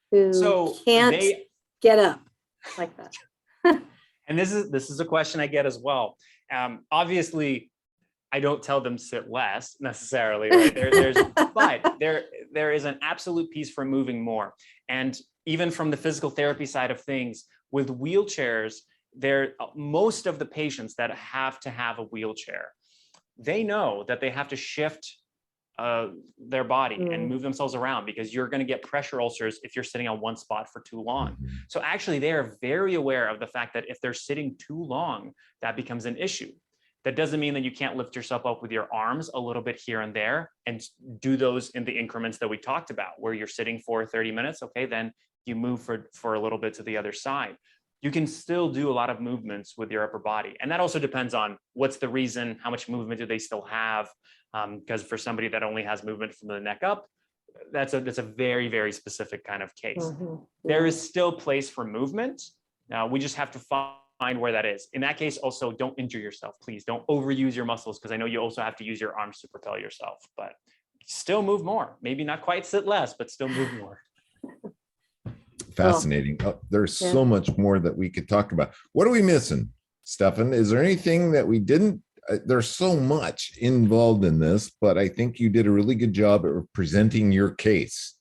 who can't get up like that? And this is a question I get as well. Obviously, I don't tell them sit less necessarily, right? But there is an absolute piece for moving more. And even from the physical therapy side of things, with wheelchairs, most of the patients that have to have a wheelchair, they know that they have to shift their body and move themselves around, because you're going to get pressure ulcers if you're sitting on one spot for too long. So actually they are very aware of the fact that if they're sitting too long, that becomes an issue. That doesn't mean that you can't lift yourself up with your arms a little bit here and there and do those in the increments that we talked about, where you're sitting for 30 minutes. Okay, then you move for a little bit to the other side. You can still do a lot of movements with your upper body. And that also depends on what's the reason, how much movement do they still have? Because for somebody that only has movement from the neck up, that's a very, very specific kind of case. There is still place for movement. Now we just have to find where that is. In that case, also don't injure yourself, please. Don't overuse your muscles, because I know you also have to use your arms to propel yourself, but still move more. Maybe not quite sit less, but still move more. Fascinating. There's so much more that we could talk about. What are we missing, Stefan? Is there anything that we didn't? There's so much involved in this, but I think you did a really good job at presenting your case.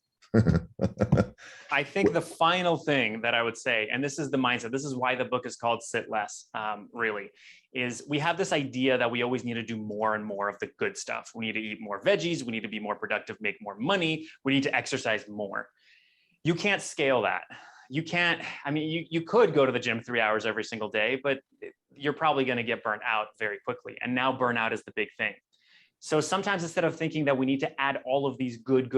I think the final thing that I would say, and this is the mindset, this is why the book is called Sit Less, really, is we have this idea that we always need to do more and more of the good stuff. We need to eat more veggies. We need to be more productive, make more money. We need to exercise more. You can't scale that. You can't, I mean, you could go to the gym 3 hours every single day, but you're probably going to get burnt out very quickly. And now burnout is the big thing. So sometimes instead of thinking that we need to add all of these good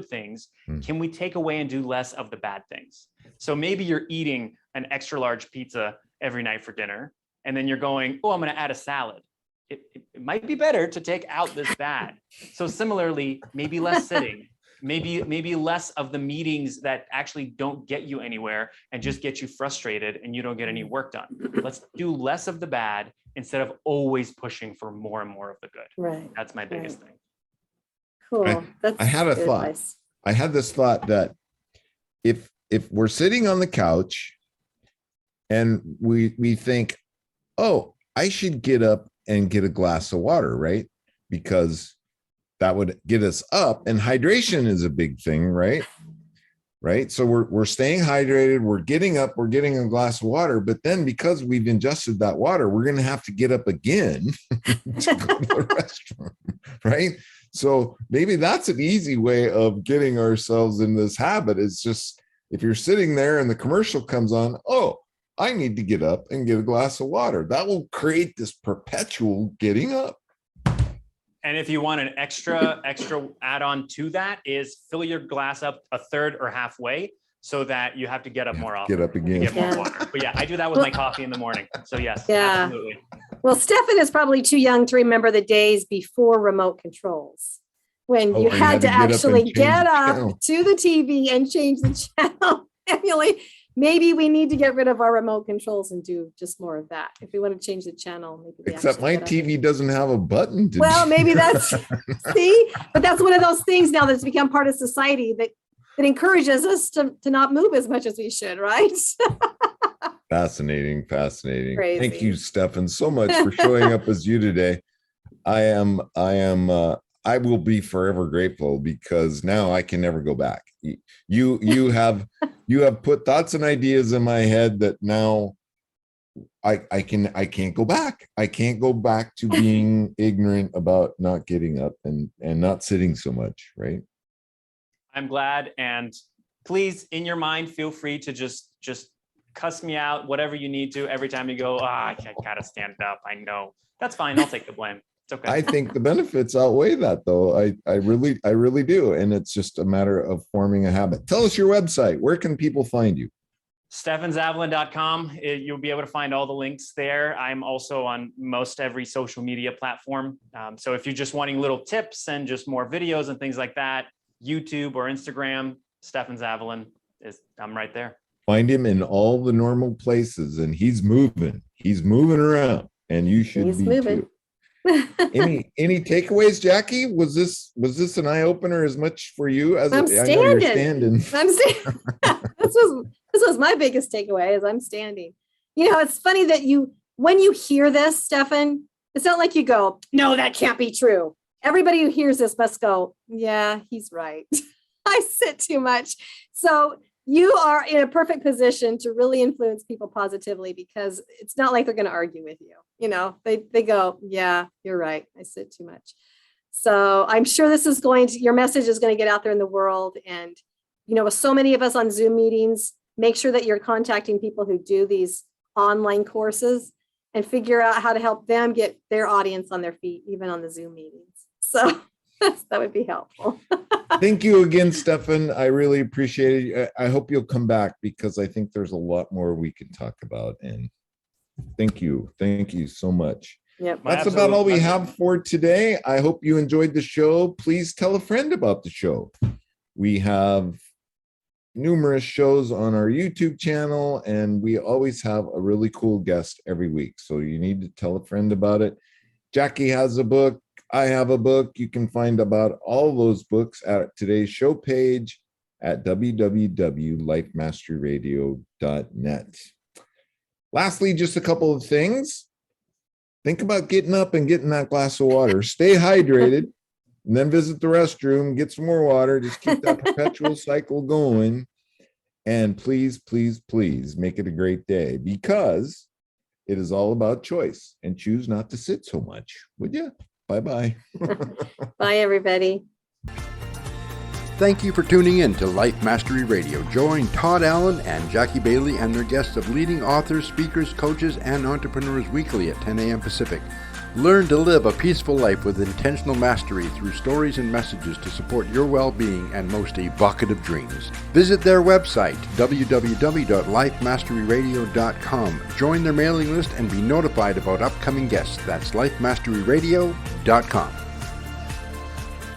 things, can we take away and do less of the bad things? So maybe you're eating an extra large pizza every night for dinner, and then you're going, oh, I'm going to add a salad. It might be better to take out this bad. So similarly, maybe less sitting, maybe less of the meetings that actually don't get you anywhere and just get you frustrated and you don't get any work done. Let's do less of the bad instead of always pushing for more and more of the good. Right. That's my biggest thing. Cool. I had a thought. Advice. I had this thought that if we're sitting on the couch and we think, oh, I should get up and get a glass of water, right? Because that would get us up, and hydration is a big thing, right? Right. So we're staying hydrated. We're getting up. We're getting a glass of water. But then because we've ingested that water, we're going to have to get up again to go to the restroom. Right. So maybe that's an easy way of getting ourselves in this habit. Is just if you're sitting there and the commercial comes on, oh, I need to get up and get a glass of water. That will create this perpetual getting up. And if you want an extra add-on to that, is fill your glass up a third or halfway so that you have to get up more often. Get up again. Get more water. But yeah, I do that with my coffee in the morning. So yes, absolutely. Well, Stefan is probably too young to remember the days before remote controls, when you had to actually get up to the TV and change the channel manually. Maybe we need to get rid of our remote controls and do just more of that. If we want to change the channel, maybe. Except my TV doesn't have a button. Well, maybe that's, see, but that's one of those things now that's become part of society that encourages us to not move as much as we should, right? Fascinating. Crazy. Thank you, Stefan, so much for showing up as you today. I will be forever grateful, because now I can never go back. You have put thoughts and ideas in my head that now I can't go back. I can't go back to being ignorant about not getting up and not sitting so much, right? I'm glad. And please, in your mind, feel free to just cuss me out, whatever you need to, every time you go, I gotta stand up. I know. That's fine. I'll take the blame. It's okay. I think the benefits outweigh that, though. I really do. And it's just a matter of forming a habit. Tell us your website. Where can people find you? StefanZavalin.com. You'll be able to find all the links there. I'm also on most every social media platform. So if you're just wanting little tips and just more videos and things like that, YouTube or Instagram, Stefan Zavalin I'm right there. Find him in all the normal places, and he's moving around, and you should be too. Any takeaways, Jackie? Was this an eye opener as much for you as I'm standing? I'm standing. This was my biggest takeaway, is I'm standing. You know, it's funny that when you hear this, Stefan, it's not like you go, no, that can't be true. Everybody who hears this must go, yeah, he's right. I sit too much. So you are in a perfect position to really influence people positively, because it's not like they're going to argue with you. You know, they go, yeah, you're right. I sit too much. So I'm sure your message is going to get out there in the world. And, you know, with so many of us on Zoom meetings, make sure that you're contacting people who do these online courses and figure out how to help them get their audience on their feet, even on the Zoom meetings. So that would be helpful. Thank you again, Stefan. I really appreciate it. I hope you'll come back, because I think there's a lot more we can talk about. And thank you so much. Yep. That's about all we have for today. I hope you enjoyed the show. Please tell a friend about the show. We have numerous shows on our YouTube channel, and we always have a really cool guest every week. So you need to tell a friend about it. Jackie has a book. I have a book. You can find about all those books at today's show page at www.lifemasteryradio.net. Lastly, just a couple of things. Think about getting up and getting that glass of water. Stay hydrated, and then visit the restroom, get some more water. Just keep that perpetual cycle going. And please, please, please make it a great day, because it is all about choice, and choose not to sit so much. Would you? Bye-bye. Bye, everybody. Thank you for tuning in to Life Mastery Radio. Join Todd Allen and Jackie Bailey and their guests of leading authors, speakers, coaches, and entrepreneurs weekly at 10 a.m. Pacific. Learn to live a peaceful life with intentional mastery through stories and messages to support your well-being and most evocative dreams. Visit their website, www.lifemasteryradio.com. Join their mailing list and be notified about upcoming guests. That's lifemasteryradio.com.